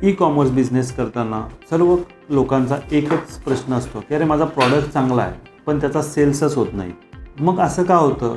E commerce business करताना सर्व लोकांचा एकच प्रश्न असतो की अरे माझा प्रॉडक्ट चांगला आहे पण त्याचा सेल्सच होत नाही. मग असं का होतं?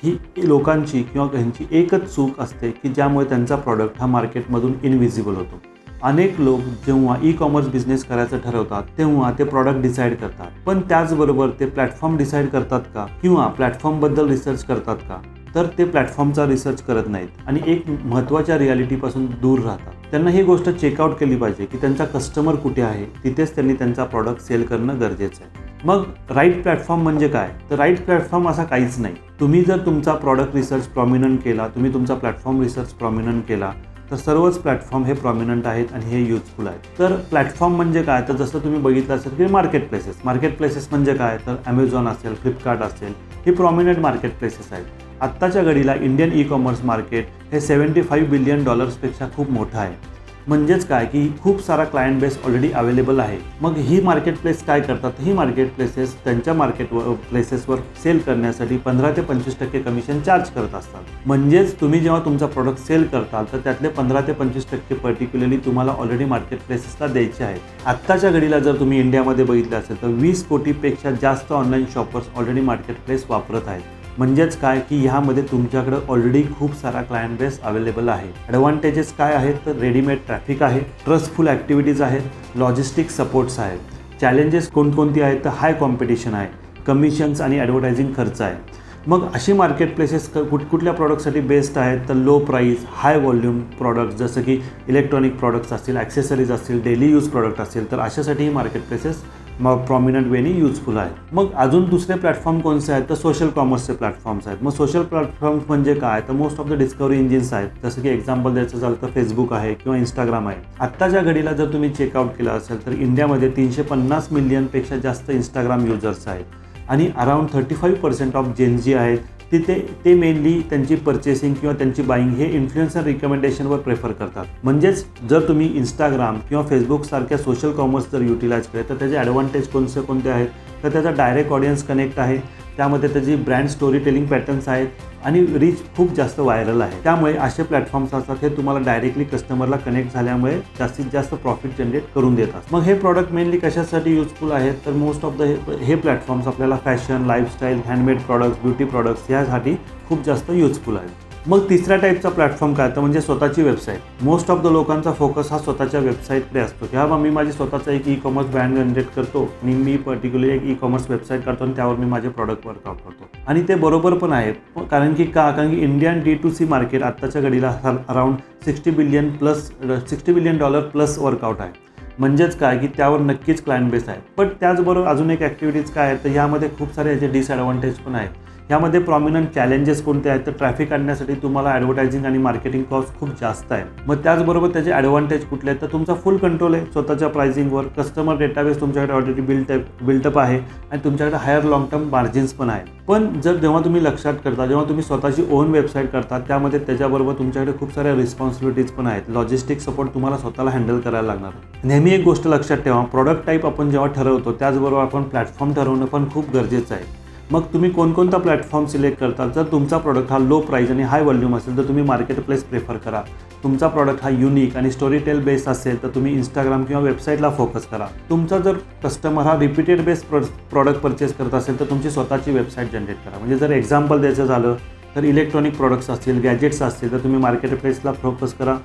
ही लोकांची किंवा त्यांची एकच चूक असते की ज्यामुळे त्यांचा प्रॉडक्ट हा मार्केटमधून इनविजिबल होतो. अनेक लोक जेव्हा ई कॉमर्स बिझनेस करायचं ठरवतात तेव्हा ते प्रॉडक्ट डिसाईड करतात, पण त्याचबरोबर ते प्लॅटफॉर्म डिसाईड करतात का किंवा प्लॅटफॉर्मबद्दल रिसर्च करतात का? तर ते प्लॅटफॉर्मचा रिसर्च करत नाहीत आणि एक महत्त्वाच्या रियालिटीपासून दूर राहतात. त्यांना ही गोष्ट चेकआउट केली पाहिजे की त्यांचा कस्टमर कुठे आहे, तिथेच त्यांनी त्यांचा प्रॉडक्ट सेल करणं गरजेचं आहे. मग राईट प्लॅटफॉर्म म्हणजे काय? तर राईट प्लॅटफॉर्म असा काहीच नाही. तुम्ही जर तुमचा प्रॉडक्ट रिसर्च प्रॉमिनंट केला, तुम्ही तुमचा प्लॅटफॉर्म रिसर्च प्रॉमिनंट केला तर सर्वच प्लॅटफॉर्म हे प्रॉमिनंट आहेत आणि हे युजफुल आहेत. तर प्लॅटफॉर्म म्हणजे काय? तर जसं तुम्ही बघितलं असेल की मार्केट प्लेसेस म्हणजे काय? तर ॲमेझॉन असेल, फ्लिपकार्ट असेल, ही प्रॉमिनंट मार्केट प्लेसेस आहेत. आत्ताच्या घडीला इंडियन ई कॉमर्स मार्केट हे $75 बिलियन पेक्षा खूप मोठं आहे. म्हणजेच काय की खूप सारा क्लायंट बेस ऑलरेडी अवेलेबल आहे. मग ही मार्केट प्लेस काय करतात? ही मार्केट प्लेसेस त्यांच्या प्लेसेसवर सेल करण्यासाठी 15 ते 25% कमिशन चार्ज करत असतात. म्हणजेच तुम्ही जेव्हा तुमचा प्रॉडक्ट सेल करताल तर त्यातले 15 ते 25% पर्टिक्युलरली तुम्हाला ऑलरेडी मार्केट प्लेसेसला द्यायचे आहेत. आत्ताच्या घडीला जर तुम्ही इंडियामध्ये बघितलं असेल तर 20 कोटीपेक्षा जास्त online shoppers already market place वापरत आहेत. म्हणजेच काय की ह्यामध्ये तुमच्याकडे ऑलरेडी खूप सारा क्लायंट बेस अवेलेबल आहे. ॲडव्हान्टेजेस काय आहेत? तर रेडीमेड ट्रॅफिक आहे, ट्रस्टफुल ॲक्टिव्हिटीज आहेत, लॉजिस्टिक सपोर्ट्स आहेत. चॅलेंजेस कोणकोणती आहेत? तर हाय कॉम्पिटिशन आहे, कमिशन्स आणि ॲडव्हर्टायझिंग खर्च आहे. मग अशी मार्केट प्लेसेस कुठल्या प्रॉडक्टसाठी बेस्ट आहेत? तर लो प्राईस, हाय व्हॉल्यूम प्रॉडक्ट्स जसं की इलेक्ट्रॉनिक प्रॉडक्ट्स असतील, ॲक्सेसरीज असतील, डेली यूज प्रॉडक्ट असतील, तर अशासाठी ही मार्केट प्लेसेस प्रॉमिनंट वेनी युजफुल आहे. मग अजून दुसरे प्लॅटफॉर्म कोणते आहेत? तर सोशल कॉमर्सचे प्लॅटफॉर्म्स आहेत. मग सोशल प्लॅटफॉर्म्स म्हणजे काय? तर most of the discovery engines आहेत. जसं की एक्झाम्पल द्यायचं झालं तर फेसबुक आहे किंवा इंस्टाग्राम आहे. आत्ताच्या घडीला जर तुम्ही चेकआउट केलं असेल तर इंडियामध्ये 350 मिलियनपेक्षा जास्त इंस्टाग्राम युजर्स आहेत आणि अराउंड 35% ऑफ जेनजी आहेत. ते मेनली त्यांची पर्चेसिंग किंवा त्यांची बाईंग हे इन्फ्लुएन्सर रिकमेंडेशनवर प्रेफर करतात. म्हणजेच जर तुम्ही इंस्टाग्राम किंवा फेसबुकसारख्या सोशल कॉमर्स जर युटिलाइज केले तर त्याचे ॲडव्हान्टेज कोणते आहेत? तर त्याचा डायरेक्ट ऑडियन्स कनेक्ट आहे, त्यामध्ये त्याची ब्रँड स्टोरी टेलिंग पॅटर्न्स आहेत आणि रीच खूप जास्त व्हायरल आहे. त्यामुळे असे प्लॅटफॉर्म्स असतात हे तुम्हाला डायरेक्टली कस्टमरला कनेक्ट झाल्यामुळे जास्तीत जास्त प्रॉफिट जनरेट करून देतात. मग हे प्रॉडक्ट मेनली कशासाठी युजफुल आहेत? तर मोस्ट ऑफ द हे प्लॅटफॉर्म्स आपल्याला fashion, lifestyle, handmade products, beauty products यासाठी खूप जास्त युजफुल आहेत. मग तिसऱ्या टाईपचा प्लॅटफॉर्म काय? तर म्हणजे स्वतःची वेबसाईट. मोस्ट ऑफ द लोकांचा फोकस हा स्वतःच्या वेबसाईटकडे असतो की हा मी माझी स्वतःचा एक ई कॉमर्स ब्रँड जनरेट करतो आणि मी पर्टिक्युलर एक ई कॉमर्स वेबसाईट करतो आणि त्यावर मी माझे प्रॉडक्ट वर्कआउट करतो. आणि ते बरोबर पण आहे. कारण की इंडियन D2C मार्केट आत्ताच्या घडीला अराउंड $60 बिलियन प्लस वर्कआउट आहे. म्हणजेच काय की त्यावर नक्कीच क्लायंट बेस आहे. पण त्याचबरोबर अजून एक ॲक्टिव्हिटीज काय आहेत? तर यामध्ये खूप सारे याचे डिसॲडव्हान्टेज पण आहेत. यामध्ये प्रॉमिनंट चॅलेंजेस कोणते आहेत? तर ट्रॅफिक आणण्यासाठी तुम्हाला ॲडव्हर्टायझिंग आणि मार्केटिंग कॉस्ट खूप जास्त आहे. मग त्याचबरोबर त्याचे ॲडव्हान्टेज कुठले आहेत? तर तुमचा फुल कंट्रोल आहे स्वतःच्या प्राइसिंगवर, कस्टमर डेटाबेस तुमच्याकडे ऑलरेडी बिल्टअप आहे आणि तुमच्याकडे हायर लॉंग टर्म मार्जिन्स पण आहे. पण जेव्हा तुम्ही लक्षात करता, जेव्हा तुम्ही स्वतःची ओन वेबसाईट करता त्यामध्ये त्याच्याबरोबर तुमच्याकडे खूप साऱ्या रिस्पॉन्सिबिलिटीज पण आहेत. लॉजिस्टिक सपोर्ट तुम्हाला स्वतःला हँडल करायला लागणार. नेहमी एक गोष्ट लक्षात ठेवा, प्रॉडक्ट टाईप आपण जेव्हा ठरवतो त्याचबरोबर आपण प्लॅटफॉर्म ठरवणं पण खूप गरजेचं आहे. मग तुम्ही कोणकोणता प्लॅटफॉर्म सिलेक्ट करता? जर तुमचा प्रॉडक्ट हा लो प्राईस आणि हाय व्हॉल्यूम असेल तर तुम्ही मार्केट प्लेस प्रेफर करा. तुमचा प्रॉडक्ट हा युनिक आणि स्टोरी टेल बेस असेल तर तुम्ही इंस्टाग्राम किंवा वेबसाईटला फोकस करा. तुमचा जर कस्टमर हा रिपीटेड बेस प्रॉडक्ट परचेस करत असेल तर तुमची स्वतःची वेबसाईट जनरेट करा. म्हणजे जर एक्झाम्पल द्यायचं झालं तर इलेक्ट्रॉनिक प्रॉडक्ट्स असतील, गॅजेट्स असतील तर तुम्ही मार्केट प्लेसला फोकस करा.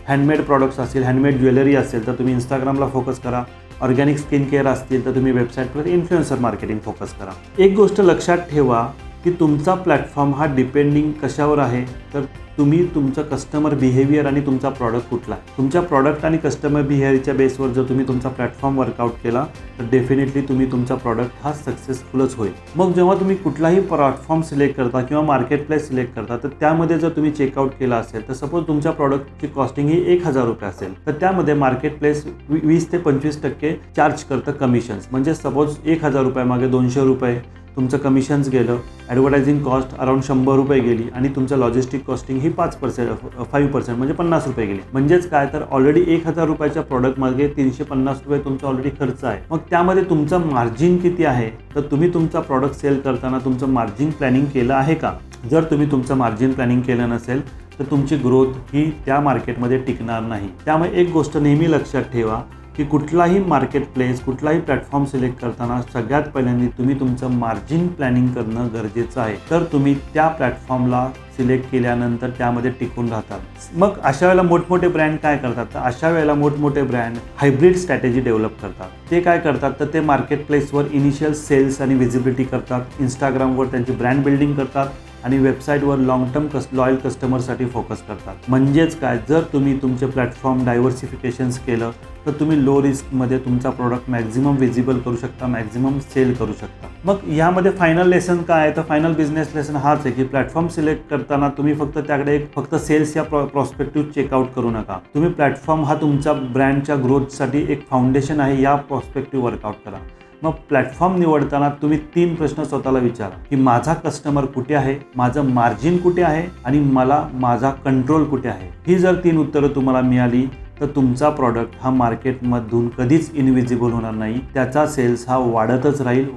हँडमेड प्रॉडक्ट्स असतील, हँडमेड ज्वेलरी असेल तर तुम्ही इंस्टाग्रामला फोकस करा. ऑर्गॅनिक स्किन केअर असतील तर तुम्ही वेबसाईटवर इन्फ्लुएन्सर मार्केटिंग फोकस करा. एक गोष्ट लक्षात ठेवा की तुमचा प्लॅटफॉर्म हा डिपेंडिंग कशावर आहे? तर तुम्ही तुमचं कस्टमर बिहेवियर आणि तुमचा प्रॉडक्ट कुठला आहे. तुमच्या प्रॉडक्ट आणि कस्टमर बिहेवियरच्या बेसवर जर तुम्ही तुमचा प्लॅटफॉर्म वर्कआउट केला तर डेफिनेटली तुमचा प्रॉडक्ट हा सक्सेसफुलच होईल. मग जेव्हा तुम्ही कुठलाही प्लॅटफॉर्म सिलेक्ट करता किंवा मार्केट प्लेस सिलेक्ट करता तर त्यामध्ये जर तुम्ही चेकआउट केला असेल तर सपोज तुमच्या प्रॉडक्टची कॉस्टिंग ही ₹1000 असेल तर त्यामध्ये मार्केट प्लेस 20 ते 25% चार्ज करतं कमिशन्स. म्हणजे सपोज ₹1000 मागे ₹200 तुमचं कमिशन्स गेलं, ॲडव्हर्टायझिंग कॉस्ट अराउंड ₹100 गेली आणि तुमचं लॉजिस्टिक कॉस्टिंग ही 5% म्हणजे ₹50 गेली. म्हणजेच काय? तर ऑलरेडी ₹1000च्या प्रॉडक्टमागे ₹350 तुमचा ऑलरेडी खर्च आहे. मग त्यामध्ये तुमचं मार्जिन किती आहे? तर तुम्ही तुमचा प्रॉडक्ट सेल करताना तुमचं मार्जिन प्लॅनिंग केलं आहे का? जर तुम्ही तुमचं मार्जिन प्लॅनिंग केलं नसेल तर तुमची ग्रोथ ही त्या मार्केटमध्ये टिकणार नाही. त्यामुळे एक गोष्ट नेहमी लक्षात ठेवा की कुठलाही मार्केट प्लेस, कुठलाही प्लॅटफॉर्म सिलेक्ट करताना सगळ्यात पहिल्यांदा तुम्ही तुमचं मार्जिन प्लॅनिंग करणं गरजेचं आहे. तर तुम्ही त्या प्लॅटफॉर्मला सिलेक्ट केल्यानंतर त्यामध्ये टिकून राहतात. मग अशा वेळेला मोठमोठे ब्रँड काय करतात, तर अशा वेळेला मोठमोठे ब्रँड हायब्रिड स्ट्रॅटेजी डेव्हलप करतात. ते काय करतात, तर ते मार्केट प्लेसवर इनिशियल सेल्स आणि व्हिजिबिलिटी करतात, इंस्टाग्रामवर त्यांची ब्रँड बिल्डिंग करतात आणि वेबसाईटवर लॉंग टर्म लॉयल कस्टमरसाठी फोकस करतात. म्हणजेच काय, जर तुम्ही तुमचे प्लॅटफॉर्म डायव्हर्सिफिकेशन्स केलं तर तुम्ही लो रिस्कमध्ये तुमचा प्रोडक्ट मॅक्झिमम विजिबल करू शकता, मॅक्झिमम सेल करू शकता. मग यामध्ये फायनल लेसन काय आहे, तर फायनल बिझनेस लेसन हाच आहे की प्लॅटफॉर्म सिलेक्ट करताना तुम्ही फक्त सेल्स या प्रॉस्पेक्टिव्ह चेकआउट करू नका. तुम्ही प्लॅटफॉर्म हा तुमच्या ब्रँडच्या ग्रोथसाठी एक फाउंडेशन आहे या प्रॉस्पेक्टिव्ह वर्कआउट करा. मग प्लॅटफॉर्म निवडताना तुम्ही 3 प्रश्न स्वतःला विचारा की माझा कस्टमर कुठे आहे, माझं मार्जिन कुठे आहे आणि माझा कंट्रोल कुठे आहे. ही जर 3 उत्तरं तुम्हाला मिळाली तर तुमचा प्रॉडक्ट हा मार्केटमधून कधीच इनविजिबल होणार नाही. त्याचा सेल्स हा वाढतच राहील.